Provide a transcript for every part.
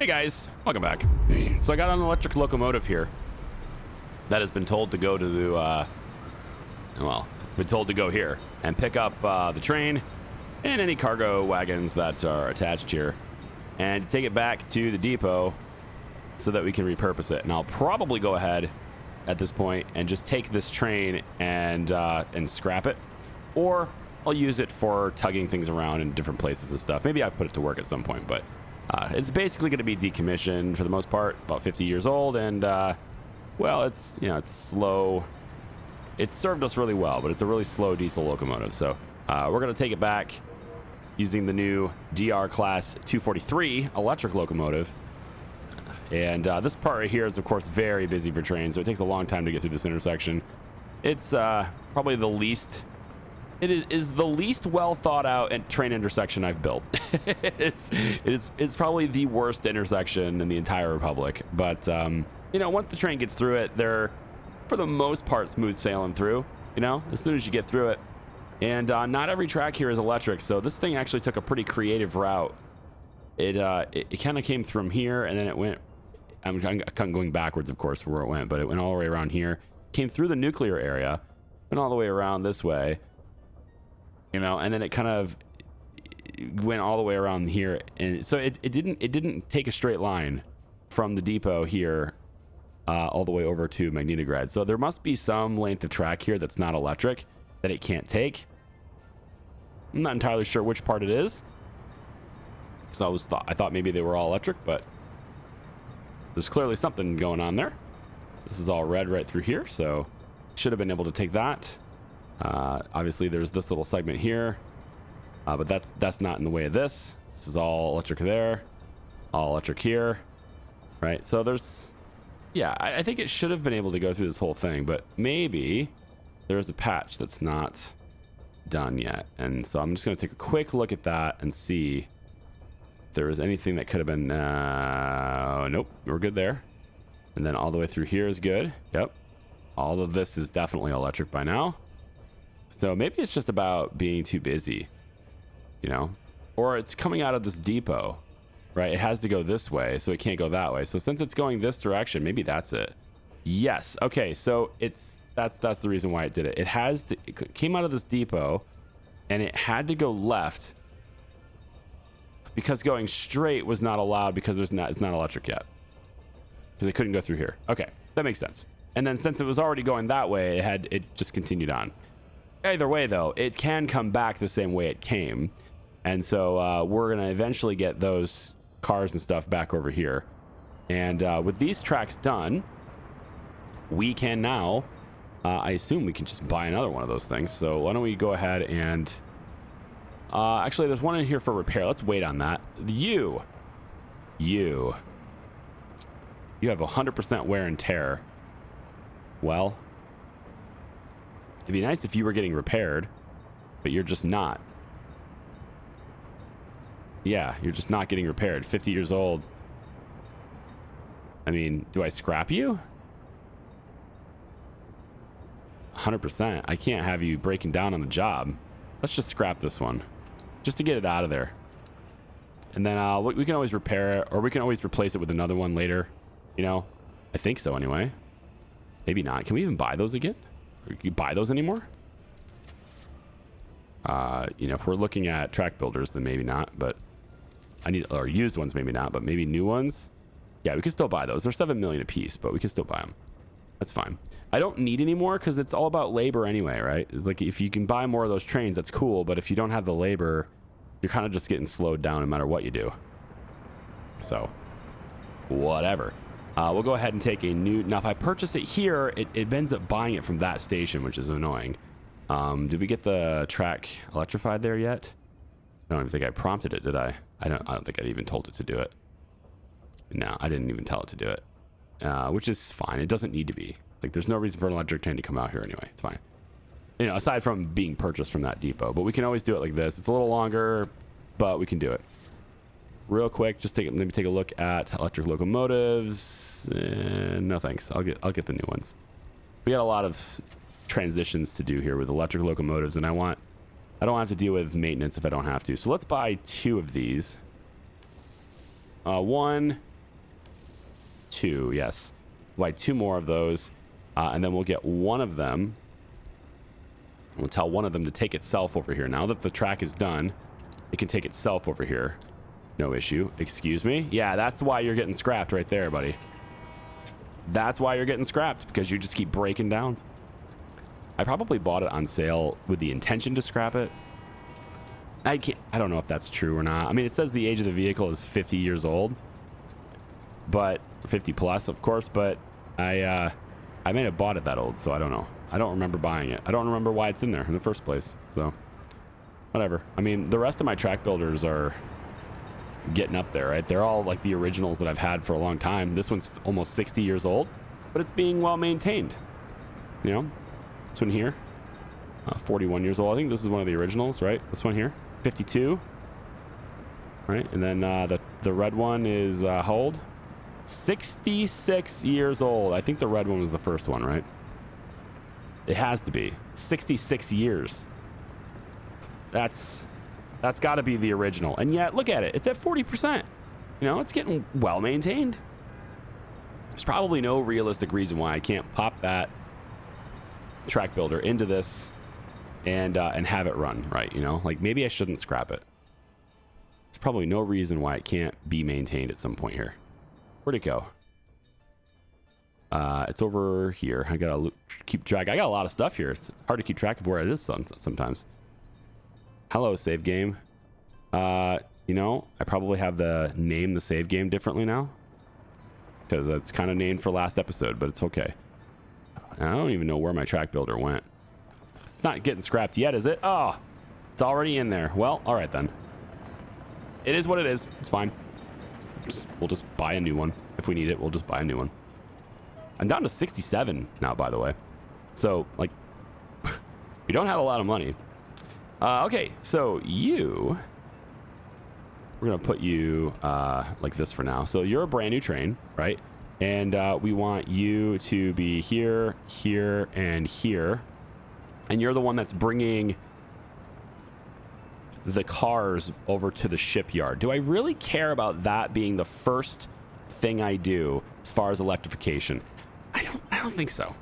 Hey guys, welcome back. So I got an electric locomotive here that has been told to go to the, well, it's been told to go here and pick up the train and any cargo wagons that are attached here and to take it back to the depot so that we can repurpose it. And I'll probably go ahead at this point and just take this train and scrap it, or I'll use it for tugging things around in different places and stuff. Maybe I put it to work at some point, but it's basically going to be decommissioned for the most part. It's about 50 years old, and well, it's, you know, it's slow. It's served us really well, but it's a really slow diesel locomotive. So we're going to take it back using the new DR Class 243 electric locomotive. And this part right here is, of course, very busy for trains, so it takes a long time to get through this intersection. It's probably the least... It is the least well thought out train intersection I've built. it's probably the worst intersection in the entire Republic. But you know, once the train gets through it, they're for the most part smooth sailing through. You know, as soon as you get through it, and not every track here is electric. So this thing actually took a pretty creative route. It kind of came from here, and then it went. I'm going backwards, of course, for where it went, but it went all the way around here, came through the nuclear area, went all the way around this way. You know, and then it kind of went all the way around here, and so it didn't take a straight line from the depot here all the way over to Magnitograd. So there must be some length of track here that's not electric that it can't take. I'm not entirely sure which part it is. So I thought maybe they were all electric, but there's clearly something going on there. This is all red right through here, so should have been able to take that. Obviously there's this little segment here, but that's not in the way of this. This is all electric there, all electric here, right? So there's, yeah, I think it should have been able to go through this whole thing, but maybe there's a patch that's not done yet. And so I'm just going to take a quick look at that and see if there was anything that could have been, nope, we're good there. And then all the way through here is good. Yep. All of this is definitely electric by now. So maybe it's just about being too busy, you know, or it's coming out of this depot, right? It has to go this way, so it can't go that way. So since it's going this direction, maybe that's it. Yes. Okay. So that's the reason why it did it. It came out of this depot and it had to go left because going straight was not allowed because it's not electric yet because it couldn't go through here. Okay. That makes sense. And then since it was already going that way, it just continued on. Either way, though, it can come back the same way it came. And so we're going to eventually get those cars and stuff back over here. And with these tracks done, we can now, I assume we can just buy another one of those things. So why don't we go ahead and... actually, there's one in here for repair. Let's wait on that. You have 100% wear and tear. Well... It'd be nice if you were getting repaired, but you're just not. Yeah, you're just not getting repaired. 50 years old. I mean, do I scrap you? 100%. I can't have you breaking down on the job. Let's just scrap this one, just to get it out of there. And then we can always repair it, or we can always replace it with another one later. You know, I think so anyway. Maybe not. Can we even buy those again? Can you buy those anymore? You know, if we're looking at track builders, then maybe not, but or used ones, maybe not, but maybe new ones. Yeah, we can still buy those. They're 7 million a piece, but we can still buy them. That's fine. I don't need any more because it's all about labor anyway, right? It's like if you can buy more of those trains, that's cool. But if you don't have the labor, you're kind of just getting slowed down no matter what you do. So whatever. We'll go ahead and take a new... Now, if I purchase it here, it ends up buying it from that station, which is annoying. Did we get the track electrified there yet? I don't even think I prompted it, did I? I don't think I even told it to do it. No, I didn't even tell it to do it. Which is fine. It doesn't need to be. Like, there's no reason for an electric train to come out here anyway. It's fine. You know, aside from being purchased from that depot. But we can always do it like this. It's a little longer, but we can do it. Real quick, just let me take a look at electric locomotives. No thanks. I'll get the new ones. We got a lot of transitions to do here with electric locomotives, and I don't have to deal with maintenance if I don't have to. So let's buy 2 of these. One 2. Yes. We'll buy 2 more of those. And then we'll get one of them. We'll tell one of them to take itself over here. Now that the track is done, it can take itself over here. No issue. Excuse me? Yeah, that's why you're getting scrapped right there, buddy. That's why you're getting scrapped, because you just keep breaking down. I probably bought it on sale with the intention to scrap it. I don't know if that's true or not. I mean, it says the age of the vehicle is 50 years old, but 50 plus, of course, but I may have bought it that old, so I don't know. I don't remember buying it. I don't remember why it's in there in the first place, so whatever. I mean, the rest of my track builders are getting up there, right? They're all like the originals that I've had for a long time. This one's almost 60 years old, but it's being well maintained. You know, this one here, 41 years old. I think this is one of the originals, right? This one here, 52, right? And then the red one is how old? 66 years old. I think the red one was the first one, right? It has to be 66 years. That's got to be the original. And yet, look at it. It's at 40%. You know, it's getting well maintained. There's probably no realistic reason why I can't pop that track builder into this and have it run, right? You know, like maybe I shouldn't scrap it. There's probably no reason why it can't be maintained at some point here. Where'd it go? It's over here. I gotta keep track. I got a lot of stuff here. It's hard to keep track of where it is sometimes. Hello, save game. You know, I probably have name the save game differently now, because it's kind of named for last episode, but it's okay. I don't even know where my track builder went. It's not getting scrapped yet, is it? Oh, it's already in there. Well, all right then. It is what it is. It's fine. We'll just buy a new one. If we need it, we'll just buy a new one. I'm down to 67 now, by the way. So, like, we don't have a lot of money. Okay, so we're going to put you like this for now. So you're a brand new train, right? And we want you to be here, here, and here. And you're the one that's bringing the cars over to the shipyard. Do I really care about that being the first thing I do as far as electrification? I don't think so.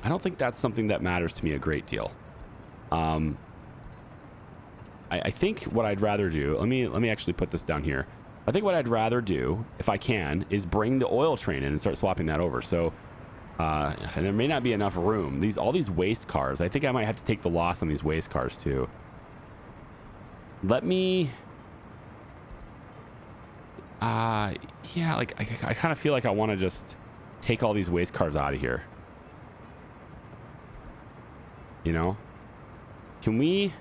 I don't think that's something that matters to me a great deal. I think what I'd rather do, let me actually put this down here. I think what I'd rather do, if I can, is bring the oil train in and start swapping that over. So, and there may not be enough room. All these waste cars, I think I might have to take the loss on these waste cars too. Let me, yeah, like I kind of feel like I want to just take all these waste cars out of here. You know, can we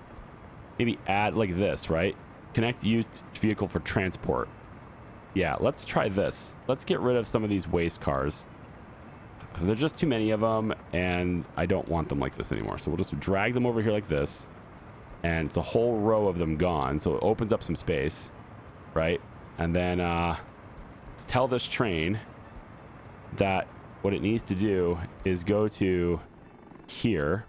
maybe add like this, right? Connect used vehicle for transport. Yeah, let's try this. Let's get rid of some of these waste cars. There's just too many of them, and I don't want them like this anymore. So we'll just drag them over here like this, and it's a whole row of them gone. So it opens up some space, right? And then let's tell this train that what it needs to do is go to here.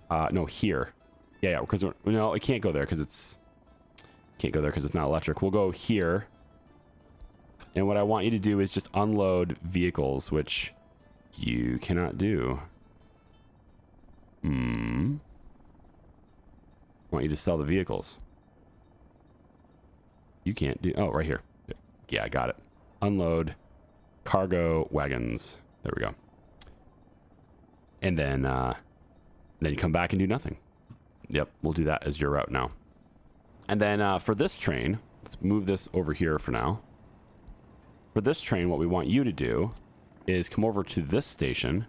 No, here. Yeah, because no, it can't go there because it's not electric. We'll go here. And what I want you to do is just unload vehicles, which you cannot do. I want you to sell the vehicles. You can't do. Oh, right here. Yeah, I got it. Unload cargo wagons. There we go. And then you come back and do nothing. Yep, we'll do that as your route now. And then for this train, let's move this over here for now. For this train, what we want you to do is come over to this station,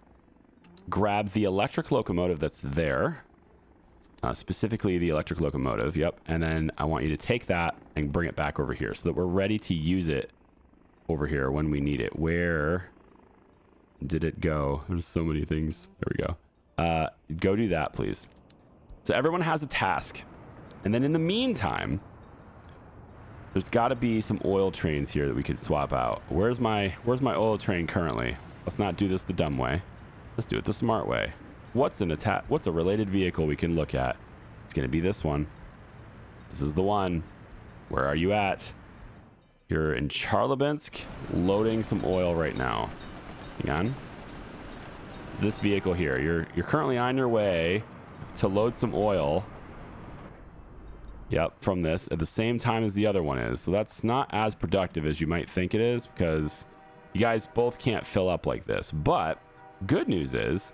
grab the electric locomotive that's there, specifically the electric locomotive, yep, and then I want you to take that and bring it back over here so that we're ready to use it over here when we need it. Where did it go? There's so many things. There we go. Go do that, please. So everyone has a task. And then in the meantime, there's got to be some oil trains here that we could swap out. Where's my oil train currently? Let's not do this the dumb way. Let's do it the smart way. What's a related vehicle we can look at? It's going to be this one. This is the one. Where are you at? You're in Charlabinsk, loading some oil right now. Hang on. This vehicle here, you're currently on your way to load some oil. Yep, from this at the same time as the other one is. So that's not as productive as you might think it is, because you guys both can't fill up like this. But good news is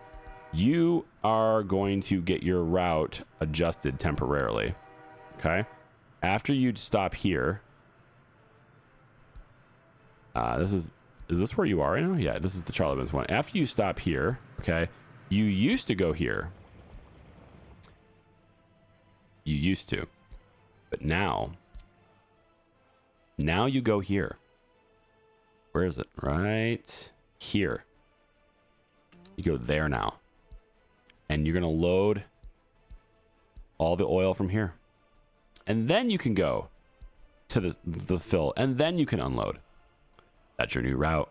you are going to get your route adjusted temporarily. Okay. After you stop here, is this where you are right now? Yeah, this is the Charlabinsk one. After you stop here, okay, you used to go here. You used to. But now you go here. Where is it? Right here. You go there now. And you're going to load all the oil from here. And then you can go to the fill. And then you can unload. That's your new route.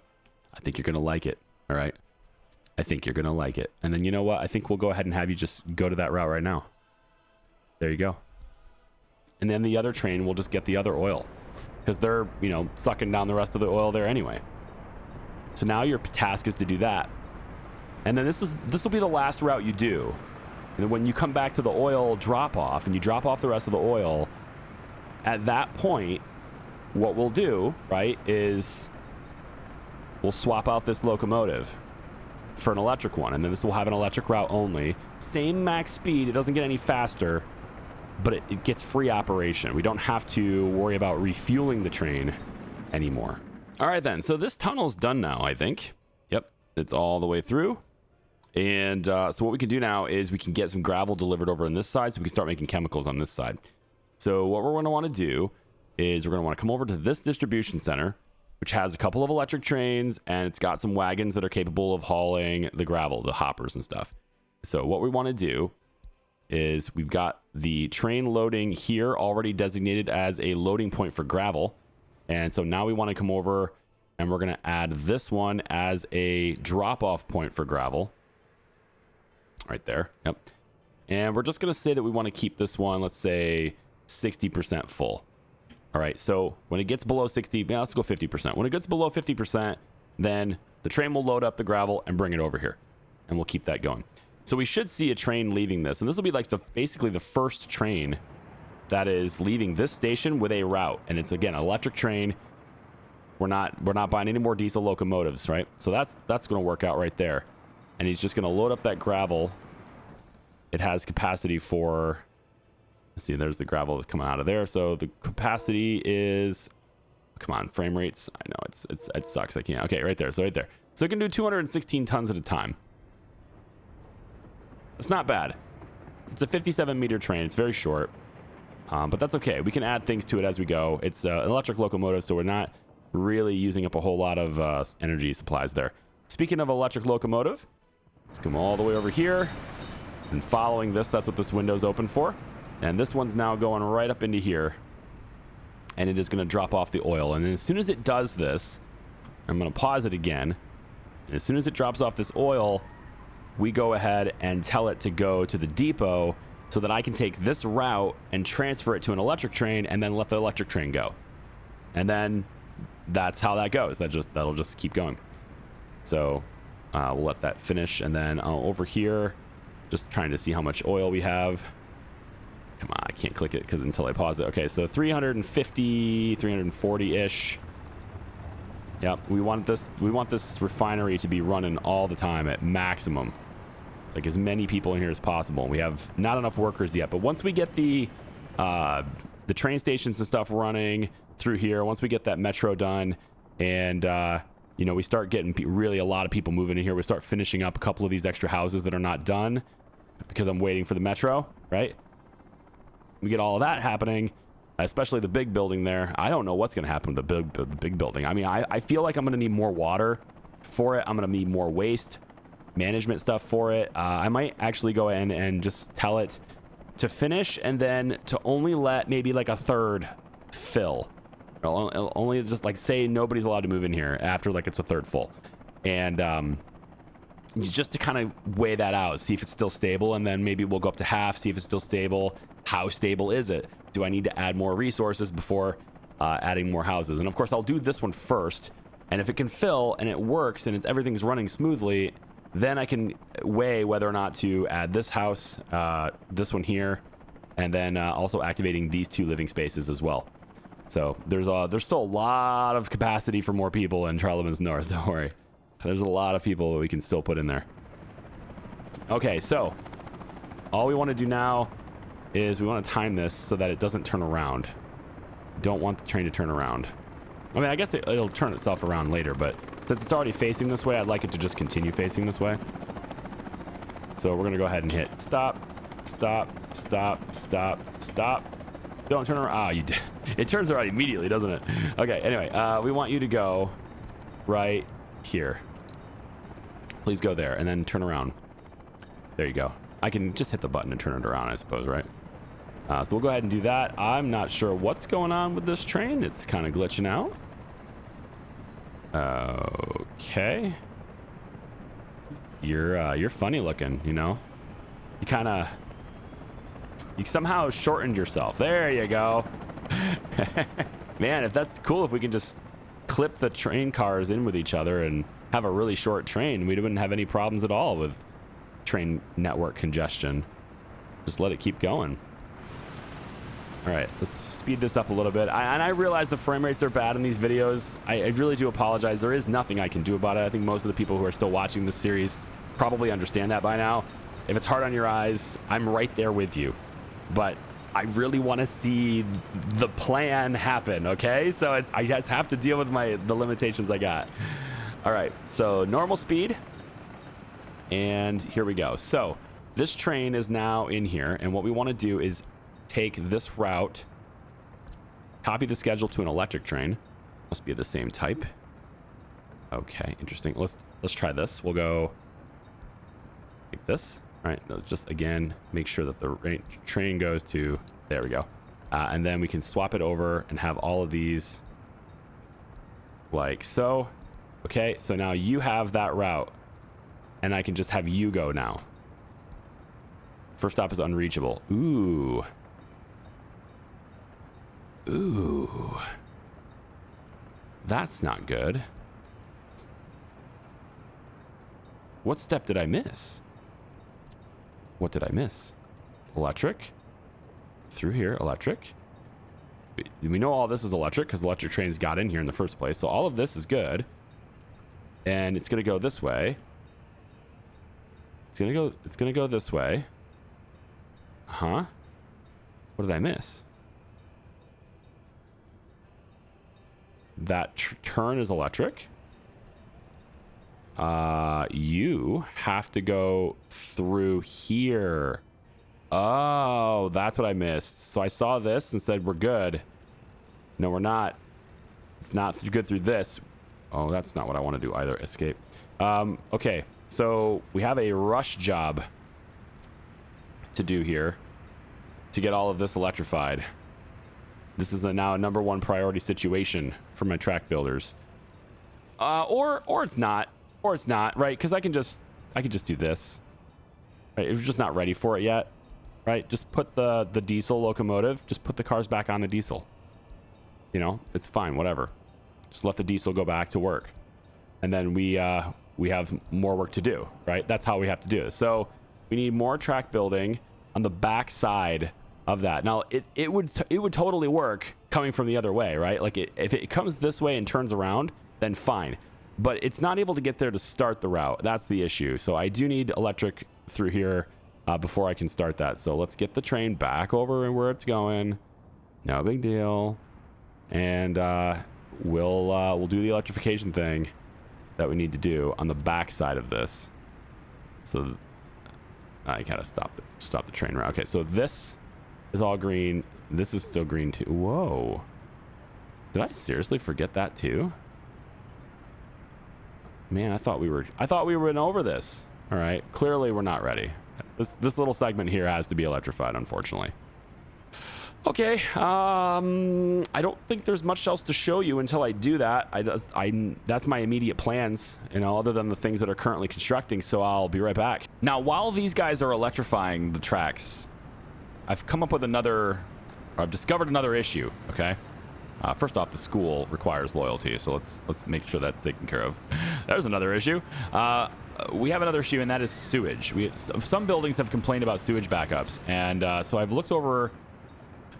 I think you're going to like it. All right. I think you're going to like it. And then you know what? I think we'll go ahead and have you just go to that route right now. There you go. And then the other train will just get the other oil, because they're, you know, sucking down the rest of the oil there anyway. So now your task is to do that. And then this will be the last route you do. And when you come back to the oil drop off and you drop off the rest of the oil, at that point, what we'll do, right, is we'll swap out this locomotive for an electric one. And then this will have an electric route only. Same max speed. It doesn't get any faster, but it gets free operation. We don't have to worry about refueling the train anymore. All right, then. So this tunnel's done now, I think. Yep, it's all the way through. And so what we can do now is we can get some gravel delivered over on this side, so we can start making chemicals on this side. So what we're going to want to do is we're going to want to come over to this distribution center, which has a couple of electric trains, and it's got some wagons that are capable of hauling the gravel, the hoppers and stuff. So what we want to do is we've got the train loading here already designated as a loading point for gravel. And so now we want to come over and we're going to add this one as a drop-off point for gravel. Right there. Yep. And we're just going to say that we want to keep this one, let's say 60% full. All right. So when it gets below 60, yeah, let's go 50%. When it gets below 50%, then the train will load up the gravel and bring it over here. And we'll keep that going. So we should see a train leaving this, and this will be like basically the first train that is leaving this station with a route. And it's, again, an electric train. We're not buying any more diesel locomotives, right? So that's going to work out right there. And he's just going to load up that gravel. It has capacity for, let's see, there's the gravel that's coming out of there. So the capacity is, come on, frame rates. I know it sucks. I can't. Okay, right there. So right there. So it can do 216 tons at a time. It's not bad. It's a 57-meter train. It's very short, but that's okay. We can add things to it as we go. It's an electric locomotive, so we're not really using up a whole lot of energy supplies there. Speaking of electric locomotive, let's come all the way over here. And following this, that's what this window's open for. And this one's now going right up into here. And it is going to drop off the oil. And then as soon as it does this, I'm going to pause it again. And as soon as it drops off this oil, we go ahead and tell it to go to the depot so that I can take this route and transfer it to an electric train and then let the electric train go. And then that's how that goes. That'll just keep going. So we'll let that finish. And then over here, just trying to see how much oil we have. Come on, I can't click it until I pause it. Okay, so 350, 340-ish. Yep, we want this refinery to be running all the time at maximum. Like as many people in here as possible. We have not enough workers yet, but once we get the train stations and stuff running through here, once we get that metro done, and you know, we start getting really a lot of people moving in here, we start finishing up a couple of these extra houses that are not done because I'm waiting for the metro, right? We get all of that happening, especially the big building there. I don't know what's going to happen with the big building. I mean, I feel like I'm going to need more water for it. I'm going to need more waste management stuff for it. I might actually go in and just tell it to finish and then to only let maybe like a third fill. Only just like say nobody's allowed to move in here after like it's a third full. And just to kind of weigh that out, see if it's still stable, and then maybe we'll go up to half, see if it's still stable. How stable is it? Do I need to add more resources before adding more houses. And of course, I'll do this one first. And if it can fill and it works and everything's running smoothly, then I can weigh whether or not to add this house, this one here, and then also activating these 2 living spaces as well. So there's still a lot of capacity for more people in Charlemagne's North. Don't worry. There's a lot of people that we can still put in there. Okay, so all we want to do now is we want to time this so that it doesn't turn around. Don't want the train to turn around. I mean, I guess it'll turn itself around later, but since it's already facing this way, I'd like it to just continue facing this way. So we're going to go ahead and hit stop, stop, stop, stop, stop. Don't turn around. Ah, you did. It turns around immediately, doesn't it? Okay, anyway, we want you to go right here. Please go there and then turn around. There you go. I can just hit the button and turn it around, I suppose, right? So we'll go ahead and do that. I'm not sure what's going on with this train. It's kind of glitching out. Okay. You're funny looking, you know? You somehow shortened yourself. There you go. Man, if that's cool, if we can just clip the train cars in with each other and have a really short train, we wouldn't have any problems at all with train network congestion. Just let it keep going. All right, let's speed this up a little bit. I realize the frame rates are bad in these videos. I really do apologize. There is nothing I can do about it. I think most of the people who are still watching this series probably understand that by now. If it's hard on your eyes, I'm right there with you. But I really want to see the plan happen, okay? So I just have to deal with the limitations I got. All right, so normal speed. And here we go. So this train is now in here, and what we want to do is take this route, copy the schedule to an electric train. Must be of the same type. Okay, interesting. Let's try this. We'll go like this. All right, just again, make sure that the train goes to, there we go. And then we can swap it over and have all of these like so. Okay, so now you have that route, and I can just have you go now. First stop is unreachable. Ooh. Ooh. That's not good. What step did I miss? What did I miss? Electric. Through here, electric. We know all this is electric because electric trains got in here in the first place. So all of this is good. And it's going to go this way. It's going to go this way. Huh? What did I miss? That turn is electric. You have to go through here. Oh, that's what I missed. So I saw this and said, we're good. No, we're not. It's not good through this. Oh, that's not what I want to do either. Escape. Okay, so we have a rush job to do here to get all of this electrified. This is now a #1 priority situation for my track builders. Or it's not, right? Because I can just do this. Right, it's just not ready for it yet, right? Just put the diesel locomotive. Just put the cars back on the diesel. You know, it's fine, whatever. Just let the diesel go back to work, and then we have more work to do, right? That's how we have to do it. So we need more track building on the back side of that. Now it would totally work coming from the other way, right? Like if it comes this way and turns around, then fine. But it's not able to get there to start the route. That's the issue. So I do need electric through here before I can start that. So let's get the train back over and where it's going. No big deal. And we'll do the electrification thing that we need to do on the back side of this. So I gotta stop the train route. Okay, so this is all green. This is still green too. Whoa. Did I seriously forget that too? Man, I thought we were over this. All right, clearly we're not ready. This little segment here has to be electrified, unfortunately. Okay, I don't think there's much else to show you until I do that. That's my immediate plans, you know, other than the things that are currently constructing, so I'll be right back. Now, while these guys are electrifying the tracks, I've discovered another issue, okay? First off, the school requires loyalty, so let's make sure that's taken care of. There's another issue. We have another issue, and that is sewage. Some buildings have complained about sewage backups, and so I've looked over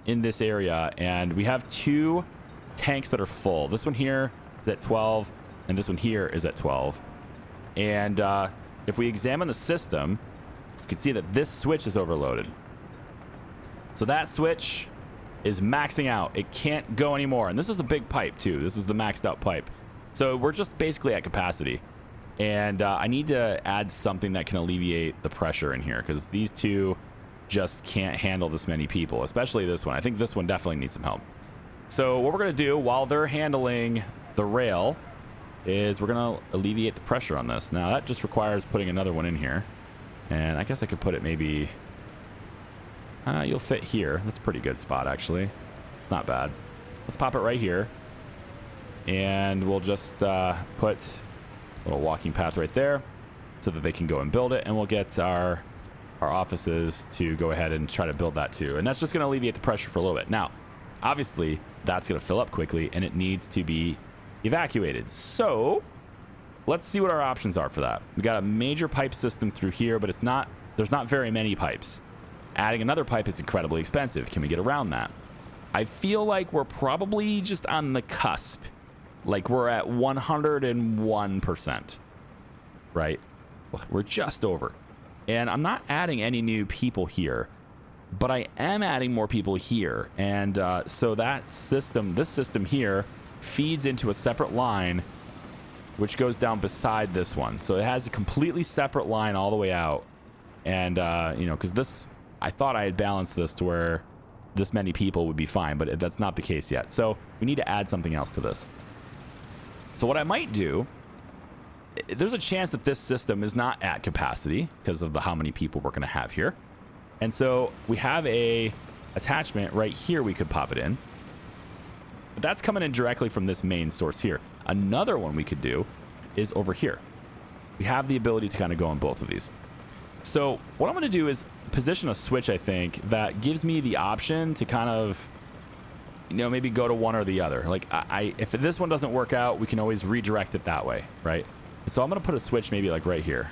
in this area, and we have 2 tanks that are full. This one here is at 12, and this one here is at 12. And if we examine the system, you can see that this switch is overloaded. So that switch is maxing out. It can't go anymore. And this is a big pipe too. This is the maxed out pipe. So we're just basically at capacity. And I need to add something that can alleviate the pressure in here, because these 2 just can't handle this many people, especially this one. I think this one definitely needs some help. So what we're going to do while they're handling the rail is we're going to alleviate the pressure on this. Now that just requires putting another one in here. And I guess I could put it maybe... you'll fit here. That's a pretty good spot, actually. It's not bad. Let's pop it right here. And we'll just put a little walking path right there so that they can go and build it. And we'll get our offices to go ahead and try to build that too. And that's just going to alleviate the pressure for a little bit. Now, obviously, that's going to fill up quickly, and it needs to be evacuated. So let's see what our options are for that. We got a major pipe system through here, but there's not very many pipes. Adding another pipe is incredibly expensive. Can we get around that? I feel like we're probably just on the cusp. Like we're at 101%, right? We're just over. And I'm not adding any new people here, but I am adding more people here. And so that system, this system here, feeds into a separate line, which goes down beside this one. So it has a completely separate line all the way out. And, you know, because this, I thought I had balanced this to where this many people would be fine, but that's not the case yet. So we need to add something else to this. So what I might do, there's a chance that this system is not at capacity because of how many people we're going to have here. And so we have a attachment right here. We could pop it in. But that's coming in directly from this main source here. Another one we could do is over here. We have the ability to kind of go on both of these. So what I'm going to do is position a switch, I think, that gives me the option to kind of, you know, maybe go to one or the other. Like if this one doesn't work out, we can always redirect it that way, right? So I'm going to put a switch maybe like right here.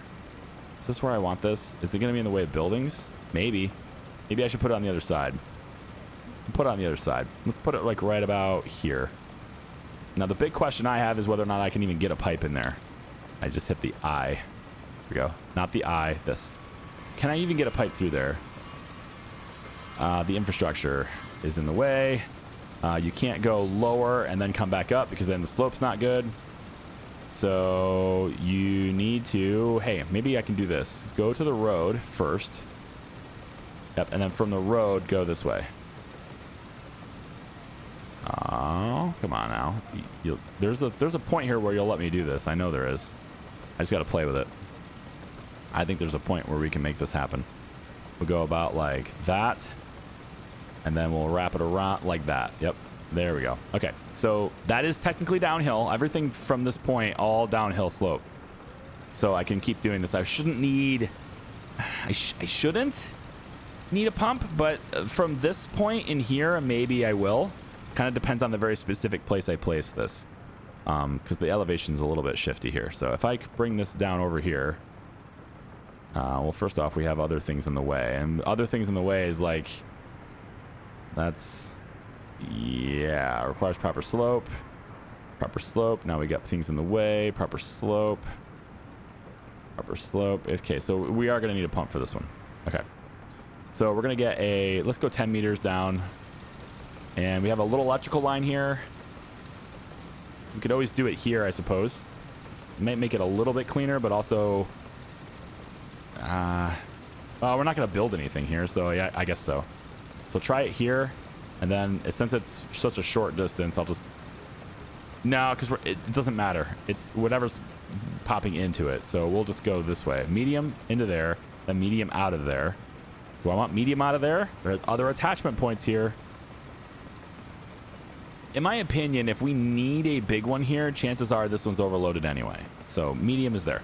Is this where I want this? Is it going to be in the way of buildings? Maybe. Maybe I should put it on the other side. Put it on the other side. Let's put it like right about here. Now the big question I have is whether or not I can even get a pipe in there. I just hit the I. Here we go. Not the I, this. Can I even get a pipe through there? The infrastructure is in the way. You can't go lower and then come back up because then the slope's not good. So you need to, hey, maybe I can do this. Go to the road first. Yep, and then from the road, go this way. Oh, come on now. There's a point here where you'll let me do this. I know there is. I just got to play with it. I think there's a point where we can make this happen. We'll go about like that. And then we'll wrap it around like that. Yep. There we go. Okay. So that is technically downhill. Everything from this point, all downhill slope. So I can keep doing this. I shouldn't need... I shouldn't need a pump, but from this point in here, maybe I will. Kind of depends on the very specific place I place this. Because the elevation is a little bit shifty here. So if I bring this down over here... well, first off, we have other things in the way. And other things in the way is like... That's... Yeah, requires proper slope. Proper slope. Now we got things in the way. Proper slope. Proper slope. Okay, so we are going to need a pump for this one. Okay. So we're going to get a... Let's go 10 meters down. And we have a little electrical line here. We could always do it here, I suppose. It might make it a little bit cleaner, but also... well, we're not going to build anything here, so yeah, I guess so. So try it here. And then, since it's such a short distance, I'll just... No, because it doesn't matter. It's whatever's popping into it. So we'll just go this way. Medium into there, then medium out of there. Do I want medium out of there? There's other attachment points here. In my opinion, if we need a big one here, chances are this one's overloaded anyway. So medium is there.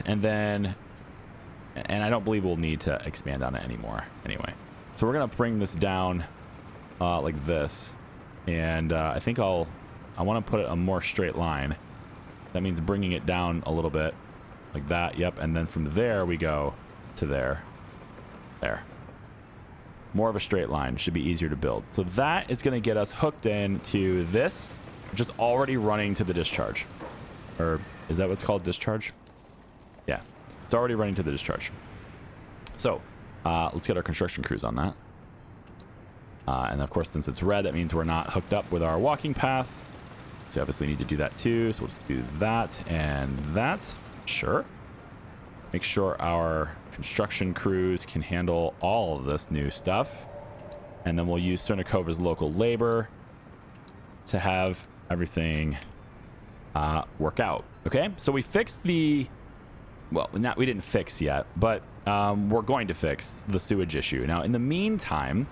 And then... And I don't believe we'll need to expand on it anymore anyway. So we're going to bring this down... like this. And I think I want to put it a more straight line. That means bringing it down a little bit like that. Yep. And then from there we go to there. There. More of a straight line. Should be easier to build. So that is going to get us hooked in to this, which is already running to the discharge. Or is that what's called, discharge? Yeah. It's already running to the discharge. So let's get our construction crews on that. And of course, since it's red, that means we're not hooked up with our walking path. So you obviously need to do that too. So we'll just do that and that. Sure. Make sure our construction crews can handle all of this new stuff. And then we'll use Cernacova's local labor to have everything work out. Okay, so we fixed the... Well, we didn't fix yet, but we're going to fix the sewage issue. Now, in the meantime,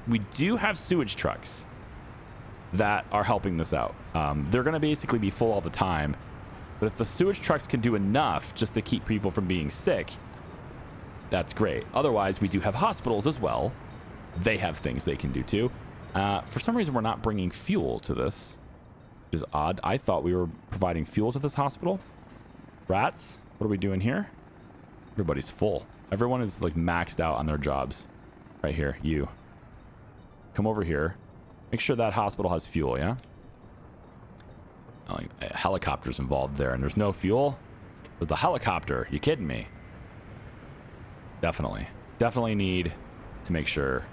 we do have sewage trucks that are helping this out. They're going to basically be full all the time. But if the sewage trucks can do enough just to keep people from being sick, that's great. Otherwise, we do have hospitals as well. They have things they can do too. For some reason, we're not bringing fuel to this, which is odd. I thought we were providing fuel to this hospital. Rats, what are we doing here? Everybody's full. Everyone is like maxed out on their jobs. Right here, you. Come over here. Make sure that hospital has fuel, yeah? Oh, a helicopter's involved there, and there's no fuel? With the helicopter, you kidding me? Definitely. Definitely need to make sure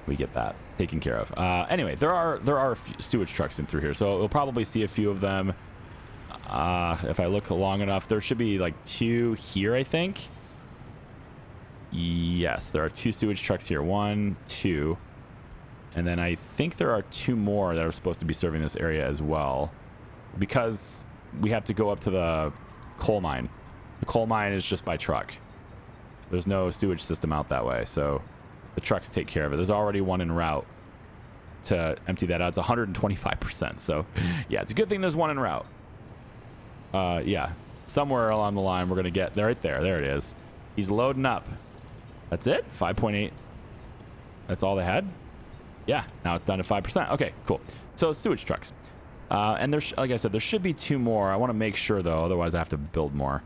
we get that taken care of. Anyway, there are sewage trucks in through here, so we'll probably see a few of them. If I look long enough, there should be like 2 here, I think. Yes, there are 2 sewage trucks here. 1, 2. And then I think there are 2 more that are supposed to be serving this area as well, because we have to go up to the coal mine. The coal mine is just by truck. There's no sewage system out that way, so the trucks take care of it. There's already one en route to empty that out. It's 125%. So yeah, it's a good thing there's one en route. Yeah, somewhere along the line we're gonna get there. Right there. There it is. He's loading up. That's it. 5.8. That's all they had. Yeah, now it's down to 5%. Okay, cool. So sewage trucks. And there's, like I said, there should be 2 more. I want to make sure though, otherwise I have to build more.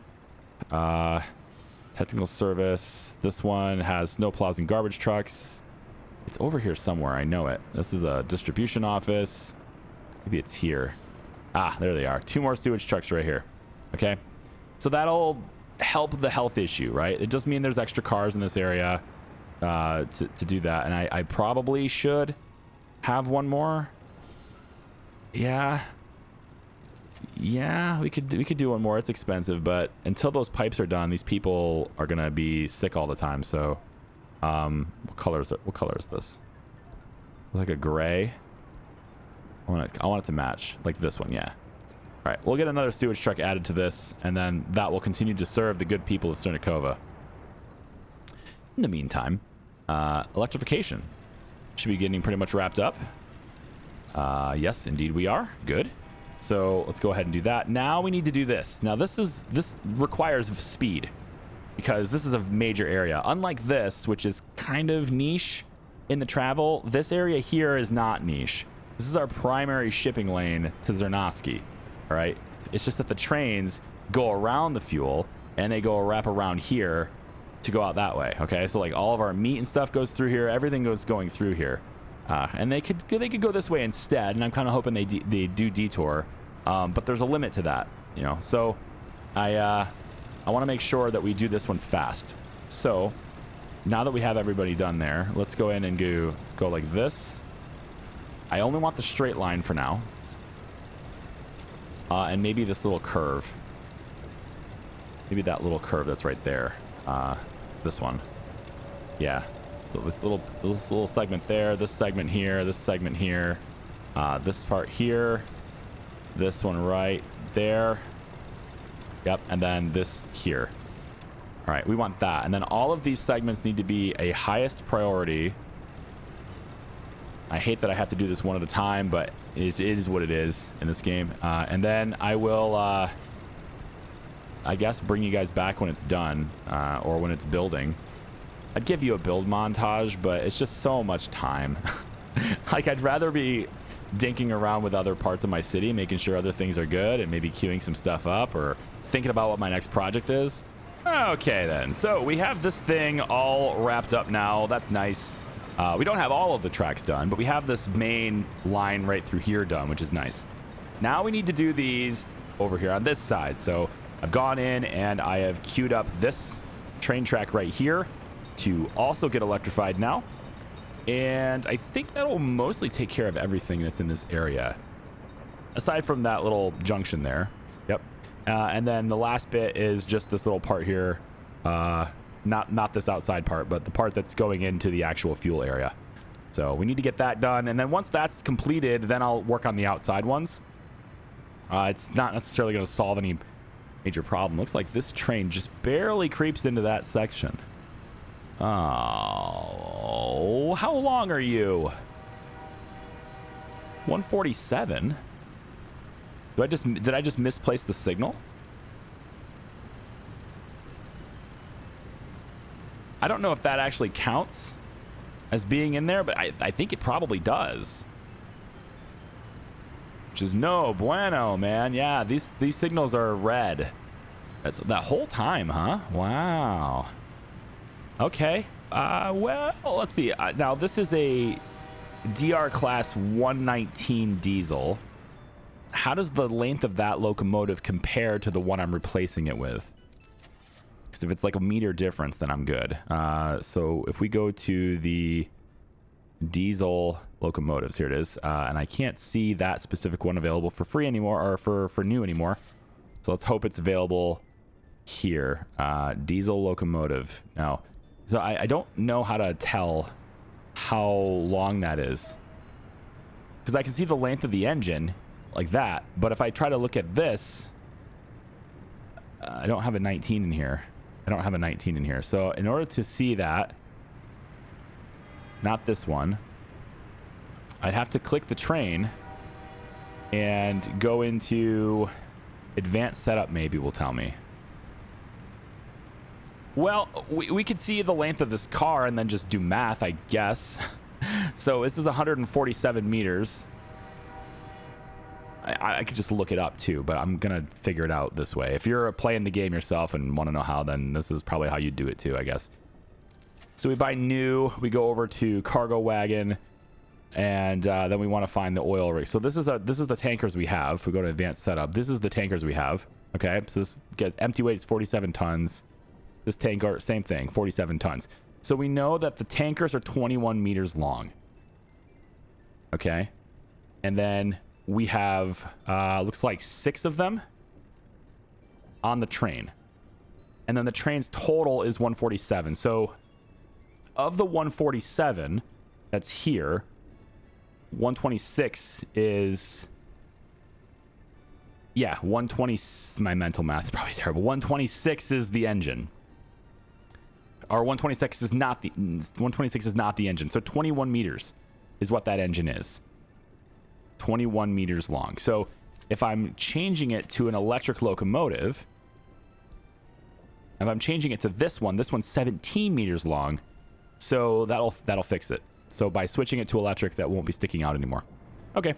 Technical service. This one has snowplows and garbage trucks. It's over here somewhere. I know it. This is a distribution office. Maybe it's here. Ah, there they are. 2 more sewage trucks right here. Okay. So that'll help the health issue, right? It does mean there's extra cars in this area to do that. And I probably should have 1 more. Yeah. Yeah, we could do 1 more. It's expensive, but until those pipes are done, these people are gonna be sick all the time. So, what color is it? What color is this? It's like a gray. I want it to match like this one. Yeah. All right, we'll get another sewage truck added to this, and then that will continue to serve the good people of Cernicova. In the meantime, electrification should be getting pretty much wrapped up. Yes, indeed we are. Good. So let's go ahead and do that. Now we need to do this. Now this requires speed because this is a major area. Unlike this, which is kind of niche in the travel, this area here is not niche. This is our primary shipping lane to Zernovsky. All right. It's just that the trains go around the fuel and they go wrap around here to go out that way. Okay. So like all of our meat and stuff goes through here. Everything goes going through here. And they could go this way instead, and I'm kind of hoping they do detour, but there's a limit to that, you know. So I want to make sure that we do this one fast. So now that we have everybody done there, let's go in and go like this. I only want the straight line for now, and maybe this little curve. Maybe that little curve that's right there. This one, yeah. So this little segment there, this segment here, this segment here, this part here, this one right there. Yep, and then this here. All right, we want that. And then all of these segments need to be a highest priority. I hate that I have to do this one at a time, but it is what it is in this game. And then I will, I guess, bring you guys back when it's done, or when it's building. I'd give you a build montage, but it's just so much time. Like, I'd rather be dinking around with other parts of my city, making sure other things are good, and maybe queuing some stuff up or thinking about what my next project is. Okay, then. So we have this thing all wrapped up now. That's nice. We don't have all of the tracks done, but we have this main line right through here done, which is nice. Now we need to do these over here on this side. So I've gone in and I have queued up this train track right here to also get electrified now. And I think that'll mostly take care of everything that's in this area. Aside from that little junction there. Yep. And then the last bit is just this little part here. Not this outside part, but the part that's going into the actual fuel area. So we need to get that done. And then once that's completed, then I'll work on the outside ones. It's not necessarily going to solve any major problem. Looks like this train just barely creeps into that section. Oh, how long are you? 147? Did I just misplace the signal? I don't know if that actually counts as being in there, but I think it probably does. Which is no bueno, man. Yeah, these signals are red. That's that whole time, huh? Wow. Okay. Well, let's see. Now, this is a DR class 119 diesel. How does the length of that locomotive compare to the one I'm replacing it with? Because if it's like a meter difference, then I'm good. So if we go to the diesel locomotives, here it is. And I can't see that specific one available for free anymore, or for new anymore. So let's hope it's available here. Diesel locomotive. Now, so I don't know how to tell how long that is. Because I can see the length of the engine like that. But if I try to look at this, I don't have a 19 in here. I don't have a 19 in here. So in order to see that, not this one, I'd have to click the train and go into advanced setup, maybe will tell me. Well, we could see the length of this car and then just do math, I guess. So this is 147 meters. I could just look it up too, but I'm going to figure it out this way. If you're playing the game yourself and want to know how, then this is probably how you do it too, I guess. So we buy new, we go over to cargo wagon, and then we want to find the oil rig. So this is the tankers we have. If we go to advanced setup, this is the tankers we have. Okay, so this gets empty weight is 47 tons. This tanker, same thing, 47 tons. So we know that the tankers are 21 meters long. Okay, and then we have looks like 6 of them on the train, and then the train's total is 147. So of the 147 that's here, 126 is, yeah, 120. My mental math is probably terrible. 126 is the engine, or 126 is not the 126 is not the engine. So 21 meters is what that engine is. 21 meters long. So if I'm changing it to an electric locomotive, if I'm changing it to this one's 17 meters long. So that'll fix it. So by switching it to electric, that won't be sticking out anymore. Okay,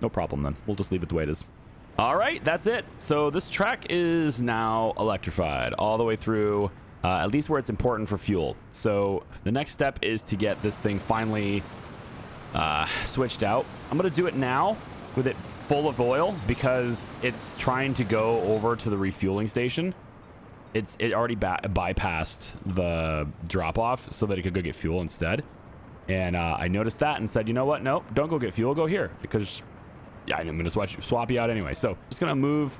no problem then. We'll just leave it the way it is. All right, that's it. So this track is now electrified all the way through, at least where it's important for fuel. So the next step is to get this thing finally switched out. I'm gonna do it now with it full of oil because it's trying to go over to the refueling station. It already bypassed the drop-off so that it could go get fuel instead. And I noticed that and said, you know what? No, don't go get fuel. Go here because, yeah, I'm going to swap you out anyway. So just going to move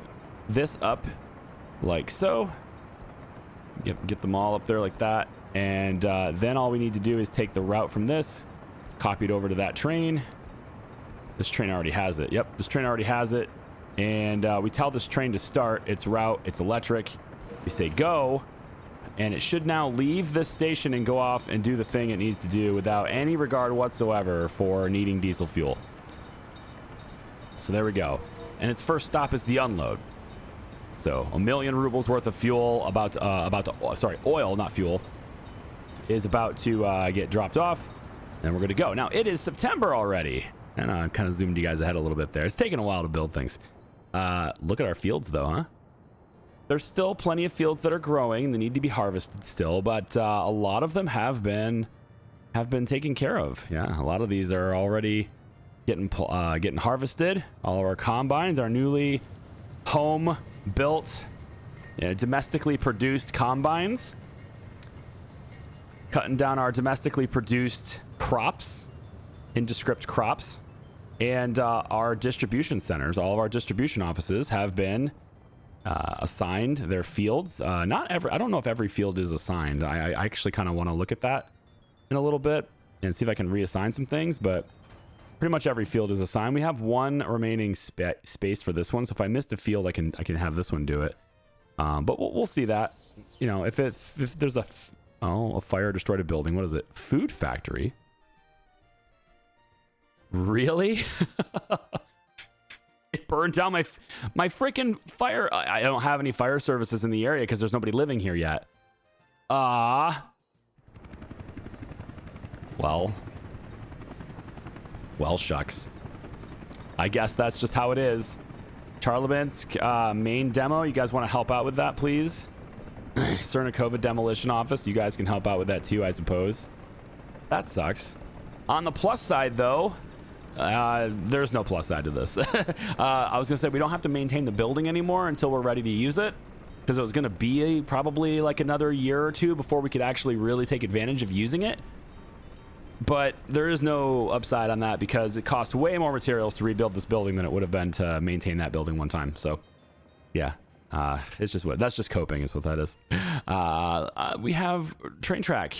this up like so. Get them all up there like that. And then all we need to do is take the route from this, copy it over to that train. This train already has it. Yep, this train already has it. And we tell this train to start its route. It's electric. We say go, and it should now leave this station and go off and do the thing it needs to do without any regard whatsoever for needing diesel fuel. So there we go. And its first stop is the unload. So 1 million rubles worth of fuel oil, not fuel, is about to get dropped off. And we're good to go. Now, it is September already. And I kind of zoomed you guys ahead a little bit there. It's taken a while to build things. Look at our fields, though, huh? There's still plenty of fields that are growing. They need to be harvested still, but a lot of them have been taken care of. Yeah, a lot of these are already getting harvested. All of our combines, our newly home-built, domestically produced combines, cutting down our domestically produced crops, indescript crops, and our distribution centers. All of our distribution offices have been assigned their fields. Not every. I don't know if every field is assigned. I actually kind of want to look at that in a little bit and see if I can reassign some things, but pretty much every field is assigned. We have one remaining space for this one, so if I missed a field, I can have this one do it. But we'll see that. You know, if there's a fire destroyed a building. What is it? Food factory. Really? It burned down my freaking fire. I don't have any fire services in the area because there's nobody living here yet. Well, shucks. I guess that's just how it is. Charlevantsk main demo. You guys want to help out with that, please? Cernikova demolition office. You guys can help out with that too, I suppose. That sucks. On the plus side, though, there's no plus side to this. I was gonna say we don't have to maintain the building anymore until we're ready to use it, because it was gonna be probably like another year or two before we could actually really take advantage of using it. But there is no upside on that because it costs way more materials to rebuild this building than it would have been to maintain that building one time. So yeah, it's just that's just coping is what that is. We have train track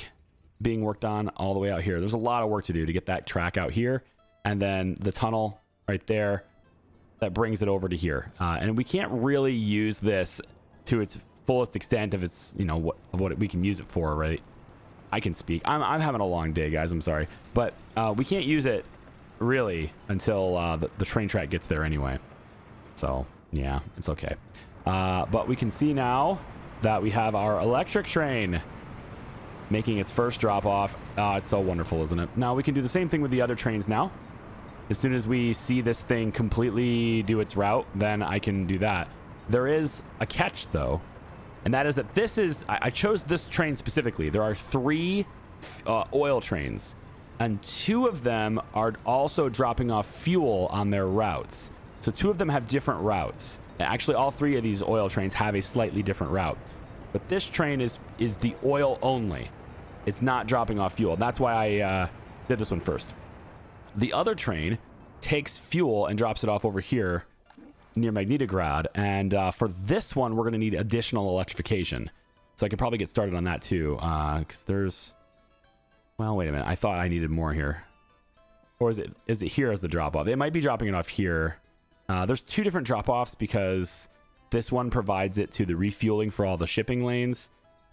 being worked on all the way out here. There's a lot of work to do to get that track out here, and then the tunnel right there that brings it over to here. And we can't really use this to its fullest extent of its, you know, what we can use it for, right? I can speak. I'm having a long day, guys. I'm sorry, but we can't use it really until the train track gets there anyway. So yeah, it's okay. But we can see now that we have our electric train making its first drop off. It's so wonderful, isn't it? Now we can do the same thing with the other trains now. As soon as we see this thing completely do its route, then I can do that. There is a catch, though, and that is that this is... I chose this train specifically. There are 3 oil trains, and 2 of them are also dropping off fuel on their routes. So 2 of them have different routes. Actually, all 3 of these oil trains have a slightly different route. But this train is the oil only. It's not dropping off fuel. That's why I did this one first. The other train takes fuel and drops it off over here near Magnitograd. And for this one, we're going to need additional electrification. So I can probably get started on that too. Because there's... Well, wait a minute. I thought I needed more here. Or is it here as the drop-off? It might be dropping it off here. There's 2 different drop-offs because this one provides it to the refueling for all the shipping lanes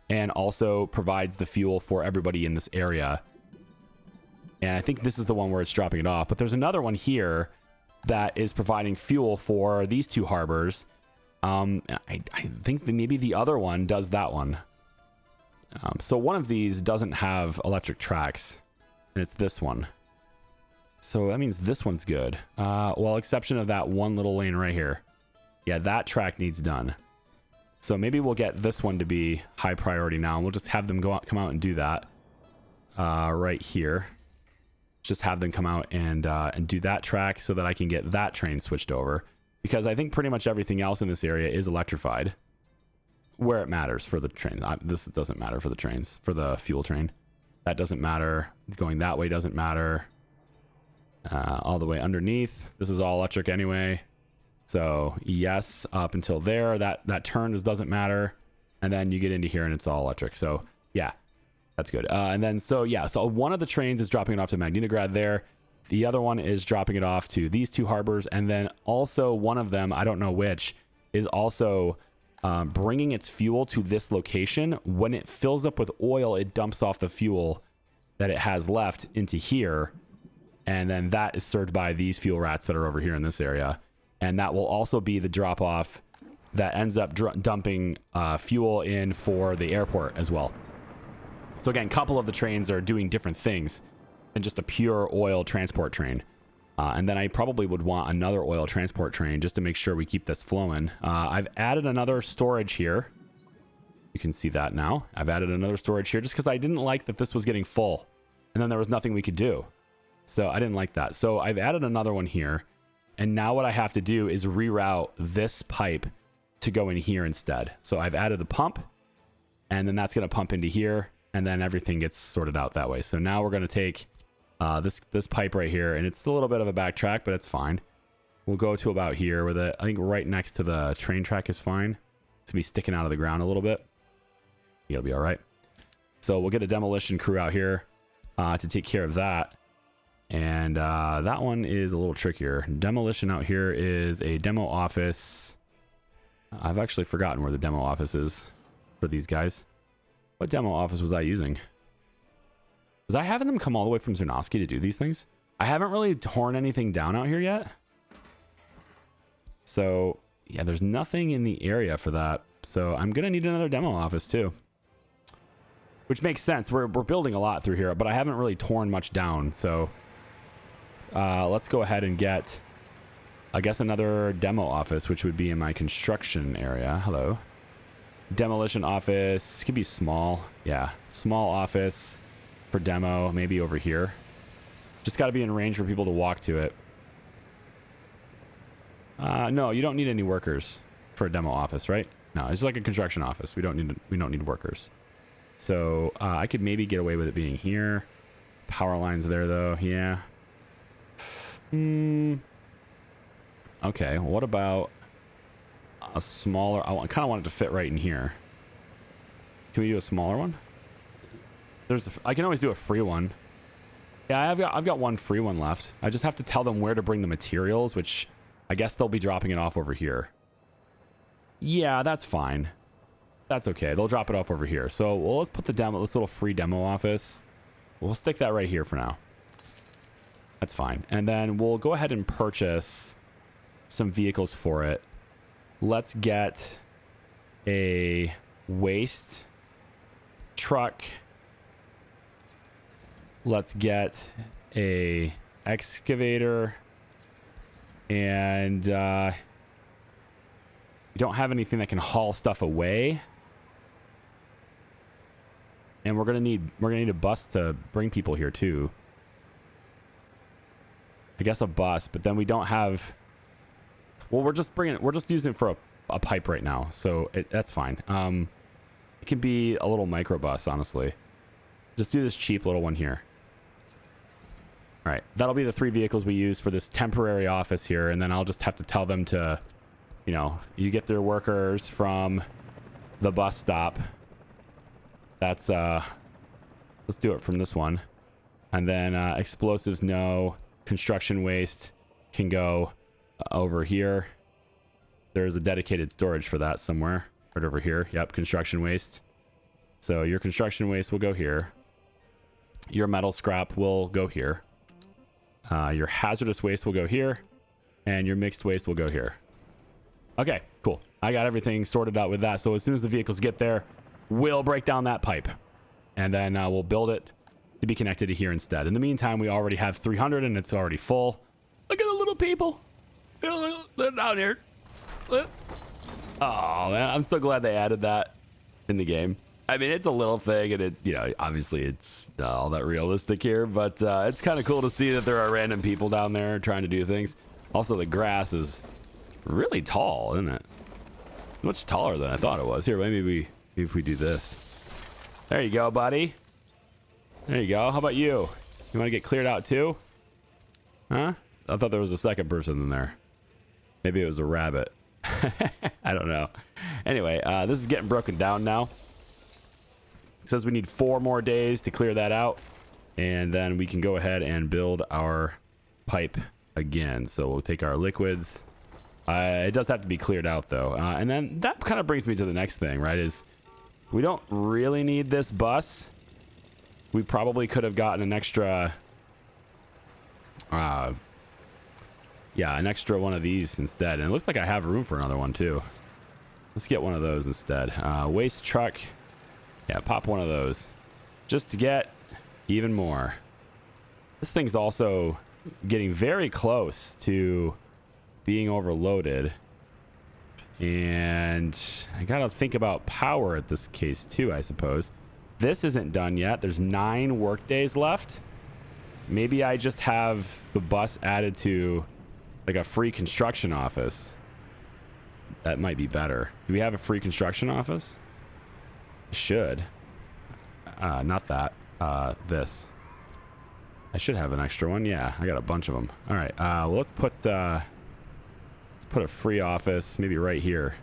and also provides the fuel for everybody in this area. And I think this is the one where it's dropping it off. But there's another one here that is providing fuel for these 2 harbors. I think that maybe the other one does that one. So one of these doesn't have electric tracks, and it's this one. So that means this one's good. Well, exception of that one little lane right here. Yeah, that track needs done. So maybe we'll get this one to be high priority now. And we'll just have them come out and do that right here. Just have them come out and do that track so that I can get that train switched over. Because I think pretty much everything else in this area is electrified. Where it matters for the trains. This doesn't matter for the trains. For the fuel train. That doesn't matter. Going that way doesn't matter. All the way underneath. This is all electric anyway. So yes, up until there. That turn doesn't matter. And then you get into here and it's all electric. So yeah. That's good. And then, so yeah, so one of the trains is dropping it off to Magnitograd there. The other one is dropping it off to these 2 harbors. And then also one of them, I don't know which, is also bringing its fuel to this location. When it fills up with oil, it dumps off the fuel that it has left into here. And then that is served by these fuel rats that are over here in this area. And that will also be the drop off that ends up dumping fuel in for the airport as well. So again, a couple of the trains are doing different things. than just a pure oil transport train. And then I probably would want another oil transport train just to make sure we keep this flowing. I've added another storage here. You can see that now. I've added another storage here just because I didn't like that this was getting full. And then there was nothing we could do. So I didn't like that. So I've added another one here. And now what I have to do is reroute this pipe to go in here instead. So I've added the pump. And then that's going to pump into here. And then everything gets sorted out that way. So now we're going to take this pipe right here. And it's a little bit of a backtrack, but it's fine. We'll go to about here with it. I think right next to the train track is fine. It's going to be sticking out of the ground a little bit. It'll be all right. So we'll get a demolition crew out here to take care of that. And that one is a little trickier. Demolition out here is a demo office. I've actually forgotten where the demo office is for these guys. What demo office was I using? Was I having them come all the way from Zernowski to do these things? I haven't really torn anything down out here yet. So yeah, there's nothing in the area for that. So I'm going to need another demo office too. Which makes sense. We're building a lot through here, but I haven't really torn much down. So let's go ahead and get, I guess, another demo office, which would be in my construction area. Hello. Demolition office. Could be small. Yeah. Small office for demo. Maybe over here. Just got to be in range for people to walk to it. No, you don't need any workers for a demo office, right? No, it's like a construction office. We don't need workers. So I could maybe get away with it being here. Power lines there, though. Yeah. Okay. What about a smaller? I kind of want it to fit right in here. Can we do a smaller one? I can always do a free one. Yeah, I've got one free one left. I just have to tell them where to bring the materials, which I guess they'll be dropping it off over here. Yeah, that's fine. That's okay. They'll drop it off over here. So well, let's put this little free demo office. We'll stick that right here for now. That's fine. And then we'll go ahead and purchase some vehicles for it. Let's get a waste truck. Let's get a excavator. And we don't have anything that can haul stuff away. And we're gonna need a bus to bring people here too. I guess a bus, but then we don't have. Well, we're just using it for a pipe right now, so that's fine. It can be a little microbus, honestly. Just do this cheap little one here. All right, that'll be the 3 vehicles we use for this temporary office here, and then I'll just have to tell them to, you get their workers from the bus stop. That's let's do it from this one. And then explosives, no. Construction waste can go over here. There's a dedicated storage for that somewhere. Right over here. Yep, construction waste. So your construction waste will go here. Your metal scrap will go here. Your hazardous waste will go here. And your mixed waste will go here. Okay, cool. I got everything sorted out with that. So as soon as the vehicles get there, we'll break down that pipe. And then we'll build it to be connected to here instead. In the meantime, we already have 300 and it's already full. Look at the little people. They're down here. Oh, man. I'm so glad they added that in the game. I mean, it's a little thing, and obviously it's not all that realistic here, but it's kind of cool to see that there are random people down there trying to do things. Also, the grass is really tall, isn't it? Much taller than I thought it was. Here, maybe if we do this. There you go, buddy. There you go. How about you? You want to get cleared out too? Huh? I thought there was a second person in there. Maybe it was a rabbit. I don't know. Anyway, this is getting broken down now. It says we need 4 more days to clear that out. And then we can go ahead and build our pipe again. So we'll take our liquids. It does have to be cleared out though. And then that kind of brings me to the next thing, right? Is we don't really need this bus. We probably could have gotten an extra, an extra one of these instead. And it looks like I have room for another one too. Let's get one of those instead. Waste truck. Yeah, pop one of those. Just to get even more. This thing's also getting very close to being overloaded. And I gotta think about power at this case too, I suppose. This isn't done yet. There's 9 work days left. Maybe I just have the bus added to like a free construction office. That might be better. Do we have a free construction office? Should. Not that. This. I should have an extra one. Yeah, I got a bunch of them. All right. Well, let's put a free office maybe right here.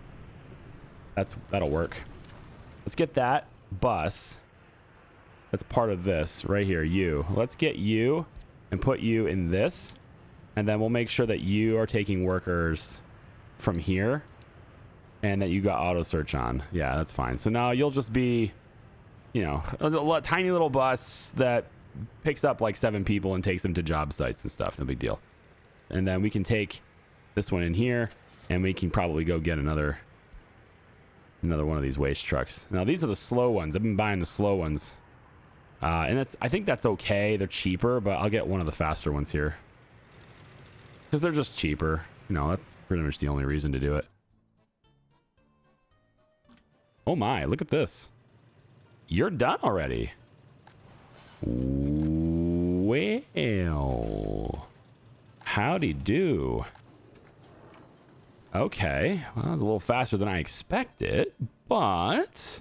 That'll work. Let's get that bus. That's part of this right here. You. Let's get you and put you in this, and then we'll make sure that you are taking workers from here, and that you got auto search on. Yeah, that's fine. So now you'll just be, you know, a tiny little bus that picks up like 7 people and takes them to job sites and stuff. No big deal. And then we can take this one in here, and we can probably go get another one of these waste trucks. Now these are the slow ones. I've been buying the slow ones, and I think that's okay. They're cheaper, but I'll get one of the faster ones here because they're just cheaper. You know, that's pretty much the only reason to do it. Oh my, look at this. You're done already. Well, howdy do. Okay, well, that was a little faster than I expected, but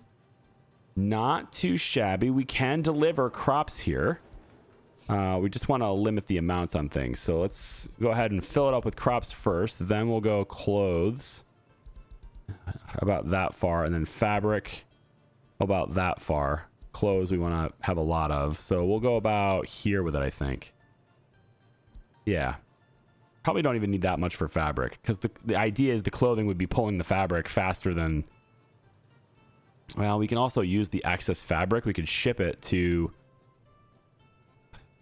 not too shabby. We can deliver crops here. We just want to limit the amounts on things. So let's go ahead and fill it up with crops first. Then we'll go clothes about that far, and then fabric about that far. Clothes we want to have a lot of, so we'll go about here with it, I think. Yeah, probably don't even need that much for fabric, because the idea is the clothing would be pulling the fabric faster than... Well, we can also use the excess fabric. We could ship it to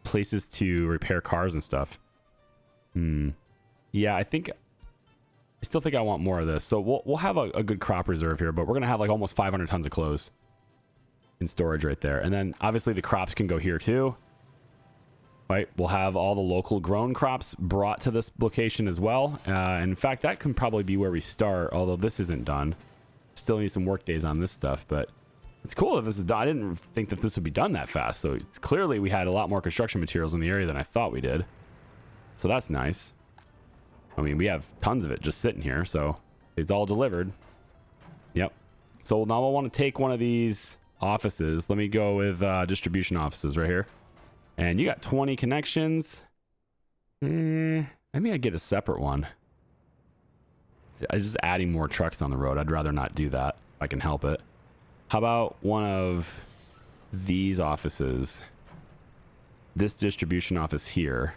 places to repair cars and stuff. Yeah, I still think I want more of this. So we'll have a good crop reserve here, but we're gonna have like almost 500 tons of clothes in storage right there. And then obviously the crops can go here too, right? We'll have all the local grown crops brought to this location as well. In fact, that can probably be where we start, although this isn't done. Still need some work days on this stuff, but it's cool if this is done. I didn't think that this would be done that fast. So it's clearly we had a lot more construction materials in the area than I thought we did. So that's nice. I mean, we have tons of it just sitting here, so it's all delivered. Yep. So now I want to take one of these offices. Let me go with distribution offices right here. And you got 20 connections. Maybe I get a separate one. I'm just adding more trucks on the road. I'd rather not do that if I can help it. How about one of these offices? This distribution office here.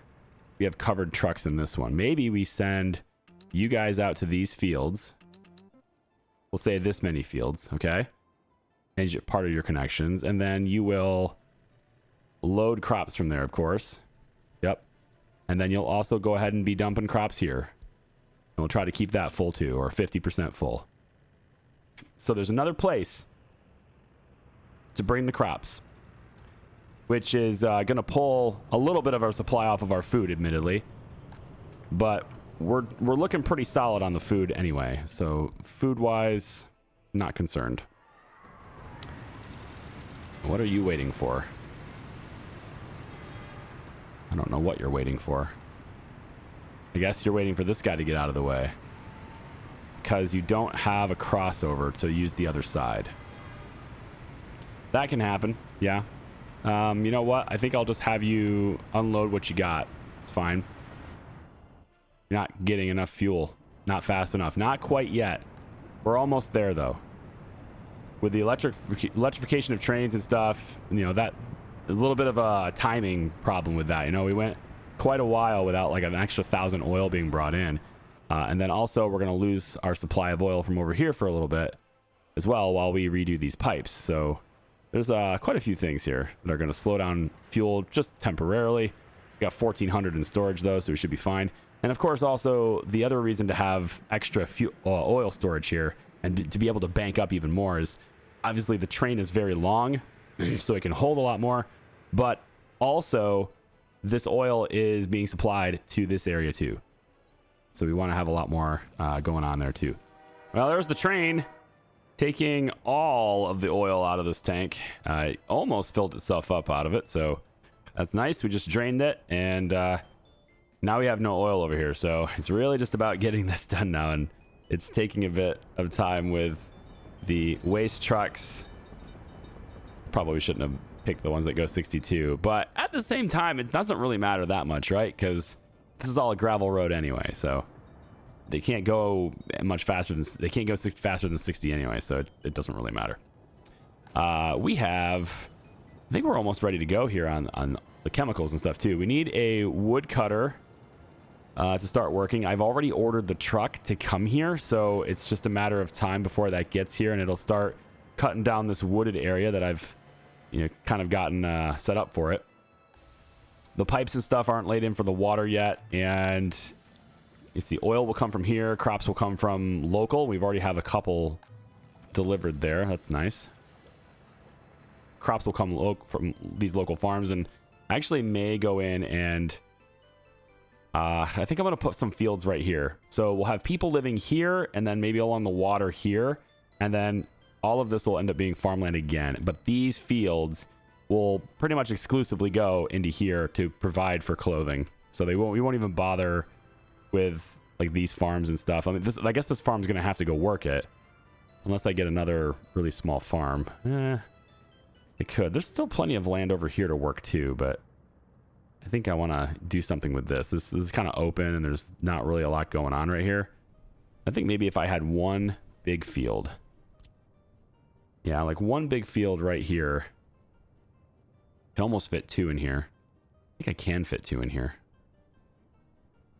We have covered trucks in this one. Maybe we send you guys out to these fields. We'll say this many fields, okay? And part of your connections. And then you will load crops from there, of course. Yep. And then you'll also go ahead and be dumping crops here. And we'll try to keep that full too, or 50% full. So there's another place to bring the crops, which is going to pull a little bit of our supply off of our food, admittedly. But we're looking pretty solid on the food anyway. So food-wise, not concerned. What are you waiting for? I don't know what you're waiting for. I guess you're waiting for this guy to get out of the way, because you don't have a crossover to use the other side. That can happen, yeah. You know what? I think I'll just have you unload what you got. It's fine. You're not getting enough fuel. Not fast enough. Not quite yet. We're almost there, though. With the electrification of trains and stuff, you know, that a little bit of a timing problem with that. You know, we went quite a while without like an extra 1,000 oil being brought in. And then also we're going to lose our supply of oil from over here for a little bit as well while we redo these pipes. So there's quite a few things here that are going to slow down fuel just temporarily. We got 1,400 in storage though, so we should be fine. And of course, also the other reason to have extra oil storage here and to be able to bank up even more is obviously the train is very long, so it can hold a lot more. But also this oil is being supplied to this area too. So we want to have a lot more going on there too. Well, there's the train taking all of the oil out of this tank. It almost filled itself up out of it, so that's nice. We just drained it, and now we have no oil over here. So it's really just about getting this done now, and it's taking a bit of time with the waste trucks. Probably shouldn't have picked the ones that go 62, but at the same time, it doesn't really matter that much, right? Because this is all a gravel road anyway, so they can't go much faster than they can't go faster than 60 anyway, so it doesn't really matter. We have, I think we're almost ready to go here on the chemicals and stuff too. We need a wood cutter to start working. I've already ordered the truck to come here, so it's just a matter of time before that gets here, and it'll start cutting down this wooded area that I've, you know, kind of gotten set up for it. The pipes and stuff aren't laid in for the water yet, and you see oil will come from here. Crops will come from local. We've already have a couple delivered there. That's nice. Crops will come from these local farms, and I actually may go in and I think I'm going to put some fields right here. So we'll have people living here, and then maybe along the water here, and then all of this will end up being farmland again. But these fields will pretty much exclusively go into here to provide for clothing. So we won't even bother with like these farms and stuff. I mean, I guess this farm's gonna have to go work it, unless I get another really small farm. It could. There's still plenty of land over here to work too, but I think I want to do something with this. This is kind of open, and there's not really a lot going on right here. I think maybe if I had one big field, yeah, like one big field right here. Can almost fit two in here. I think I can fit two in here.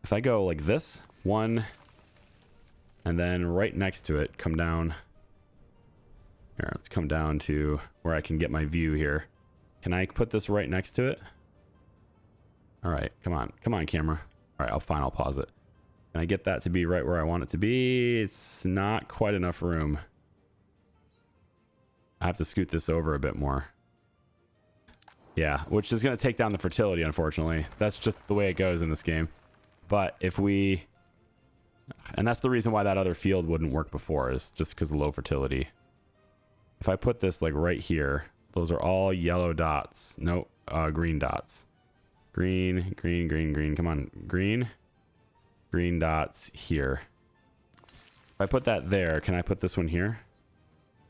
If I go like this, one, and then right next to it, come down. Here, let's come down to where I can get my view here. Can I put this right next to it? All right, come on, camera. All right, I'll pause it. Can I get that to be right where I want it to be? It's not quite enough room. I have to scoot this over a bit more. Yeah, which is going to take down the fertility, unfortunately. That's just the way it goes in this game. But if we... And that's the reason why that other field wouldn't work before, is just because of low fertility. If I put this like right here, those are all yellow dots. No, green dots. Green, green, green, green. Come on, green. Green dots here. If I put that there, can I put this one here?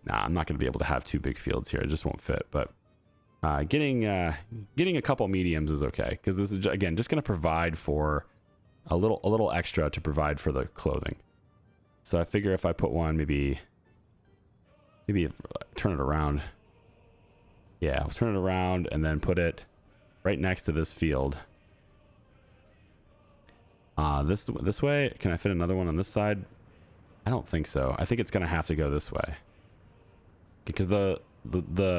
Nah, I'm not going to be able to have two big fields here. It just won't fit, but... getting a couple mediums is okay, because this is again just going to provide for a little extra to provide for the clothing. So I figure if I put one, maybe turn it around. Yeah, I'll turn it around and then put it right next to this field. This way. Can I fit another one on this side? I don't think so. I think it's going to have to go this way, because the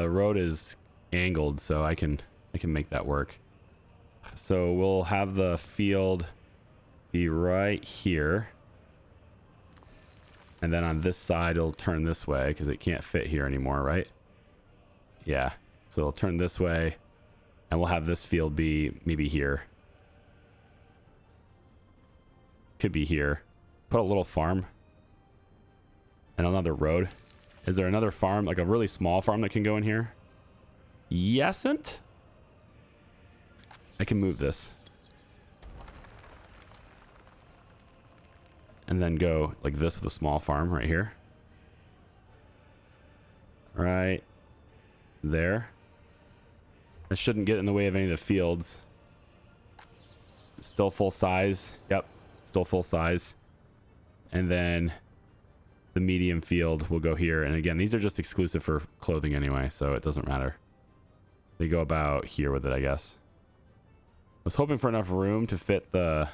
road is angled, so I can make that work. So we'll have the field be right here, and then on this side it'll turn this way because it can't fit here anymore, right? Yeah, so it'll turn this way, and we'll have this field be maybe here. Could be here. Put a little farm and another road. Is there another farm, like a really small farm that can go in here? Yesn't. I can move this. And then go like this with a small farm right here. Right there. It shouldn't get in the way of any of the fields. Still full size. Yep. Still full size. And then the medium field will go here. And again, these are just exclusive for clothing anyway, so it doesn't matter. They go about here with it, I guess. I was hoping for enough room to fit the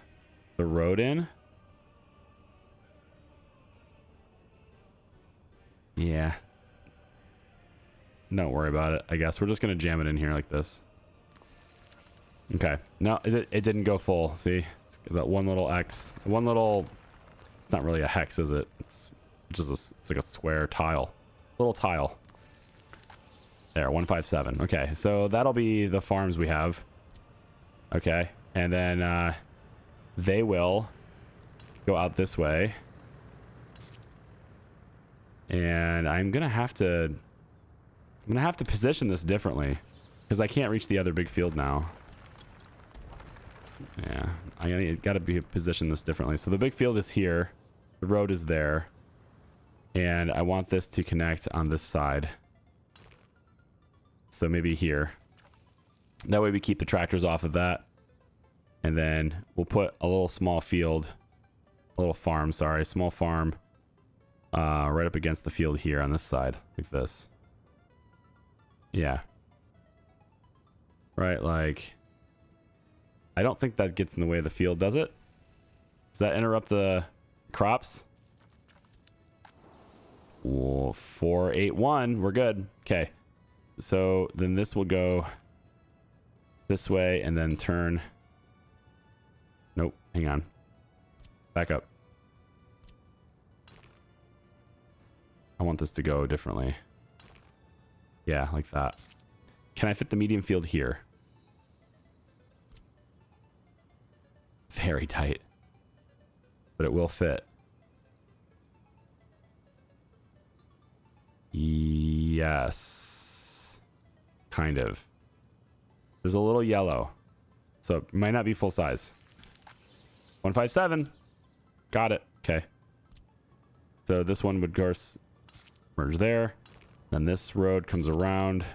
road in. Yeah. Don't worry about it. I guess we're just going to jam it in here like this. Okay. No, it didn't go full. See? That one little X. One little... It's not really a hex, is it? It's just it's like a square tile. Little tile. There, 157. Okay, so that'll be the farms we have. Okay. And then they will go out this way. And I'm going to have to position this differently because I can't reach the other big field now. Yeah, I got to be position this differently. So the big field is here. The road is there. And I want this to connect on this side. So maybe here. That way we keep the tractors off of that. And then we'll put a little small field, a little farm, sorry, small farm, right up against the field here on this side, like this. Yeah. Right, like... I don't think that gets in the way of the field, does it? Does that interrupt the crops? Whoa, 481, we're good. Okay. So then this will go this way and then turn. Nope, hang on. Back up. I want this to go differently. Yeah, like that. Can I fit the medium field here? Very tight. But it will fit. Yes. Kind of. There's a little yellow. So it might not be full size. 157. Got it. Okay. So this one would, of course, merge there. Then this road comes around.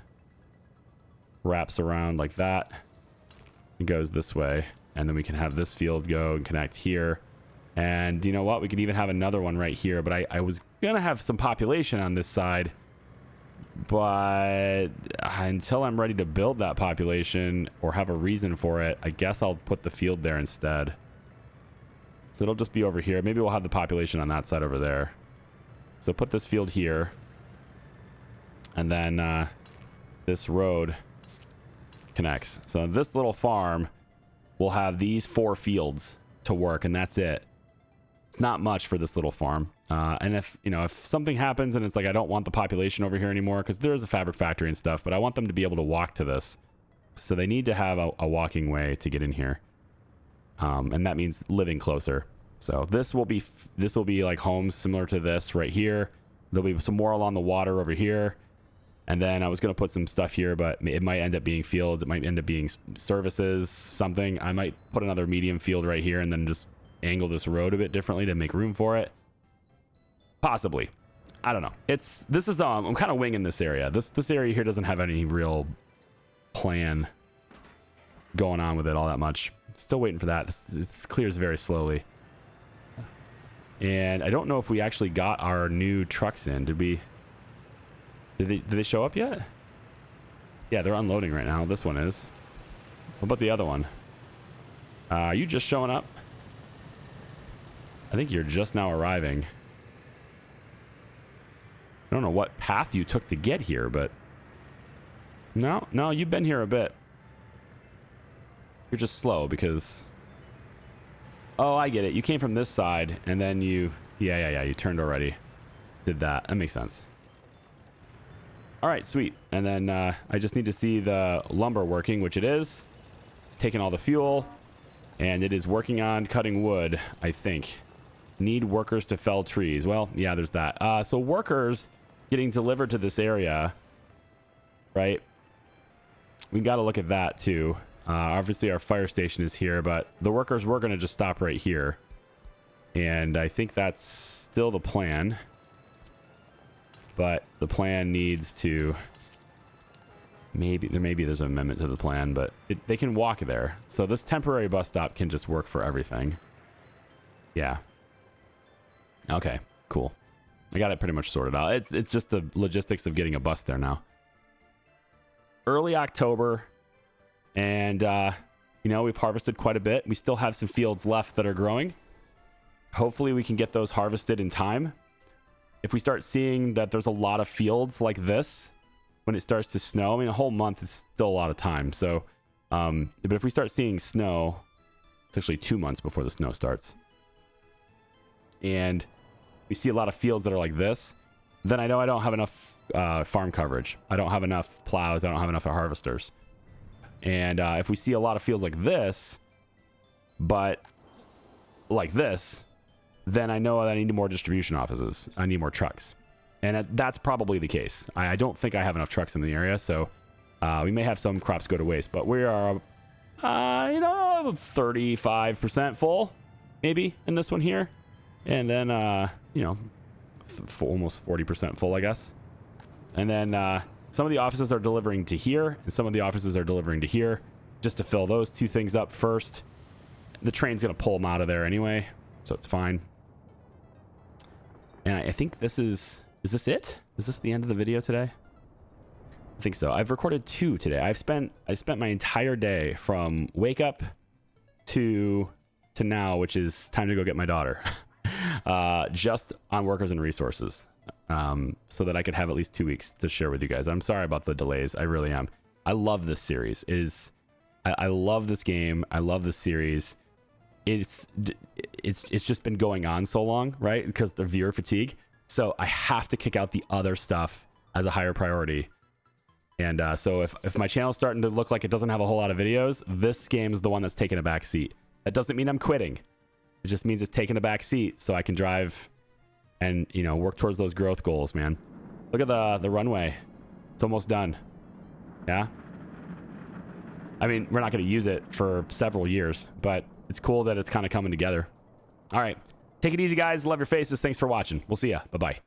Wraps around like that. And goes this way. And then we can have this field go and connect here. And you know what? We could even have another one right here. But I was going to have some population on this side. But until I'm ready to build that population or have a reason for it, I guess I'll put the field there instead. So it'll just be over here. Maybe we'll have the population on that side over there. So put this field here. And then this road connects. So this little farm will have these 4 fields to work, and that's it. It's not much for this little farm. And if, you know, if something happens and it's like I don't want the population over here anymore, because there's a fabric factory and stuff, but I want them to be able to walk to this. So they need to have a walking way to get in here. And that means living closer. So this will be like homes similar to this right here. There'll be some more along the water over here. And then I was going to put some stuff here, but it might end up being fields. It might end up being services, something. I might put another medium field right here and then just angle this road a bit differently to make room for it. Possibly. I don't know. I'm kind of winging this area. This area here doesn't have any real plan going on with it all that much. Still waiting for that. This clears very slowly. And I don't know if we actually got our new trucks in. Did they show up yet? Yeah, they're unloading right now. This one is. What about the other one? Are you just showing up? I think you're just now arriving. I don't know what path you took to get here, but... No, you've been here a bit. You're just slow because... Oh, I get it. You came from this side, and then you... Yeah, you turned already. Did that. That makes sense. All right, sweet. And then I just need to see the lumber working, which it is. It's taking all the fuel, and it is working on cutting wood, I think. Need workers to fell trees. Well, yeah, there's that. So workers getting delivered to this area, right? We got to look at that, too. Obviously, our fire station is here, but the workers were going to just stop right here. And I think that's still the plan. But the plan needs to... Maybe there's an amendment to the plan, but they can walk there. So this temporary bus stop can just work for everything. Yeah. Okay, cool. I got it pretty much sorted out. It's just the logistics of getting a bus there now. Early October, and you know, we've harvested quite a bit. We still have some fields left that are growing. Hopefully we can get those harvested in time. If we start seeing that there's a lot of fields like this when it starts to snow, I mean, a whole month is still a lot of time. So, but if we start seeing snow, it's actually 2 months before the snow starts. And we see a lot of fields that are like this, then I know I don't have enough farm coverage. I don't have enough plows. I don't have enough harvesters. And if we see a lot of fields like this, but like this, then I know that I need more distribution offices. I need more trucks. And that's probably the case. I don't think I have enough trucks in the area, so we may have some crops go to waste. But we are, 35% full, maybe, in this one here. And then, almost 40% full, I guess. And then some of the offices are delivering to here, and some of the offices are delivering to here, just to fill those two things up first. The train's going to pull them out of there anyway, so it's fine. And I think this is this it? Is this the end of the video today? I think so. I've recorded 2 today. I spent my entire day from wake up to now, which is time to go get my daughter, just on workers and resources, so that I could have at least 2 weeks to share with you guys. I'm sorry about the delays. I really am. I love this series. I love this game. I love this series. It's just been going on so long, right? Because the viewer fatigue. So I have to kick out the other stuff as a higher priority. And so if my channel's starting to look like it doesn't have a whole lot of videos, this game's the one that's taking a back seat. That doesn't mean I'm quitting. It just means it's taking a back seat so I can drive and, work towards those growth goals, man. Look at the runway. It's almost done. Yeah? I mean, we're not going to use it for several years, but it's cool that it's kind of coming together. All right. Take it easy, guys. Love your faces. Thanks for watching. We'll see ya. Bye-bye.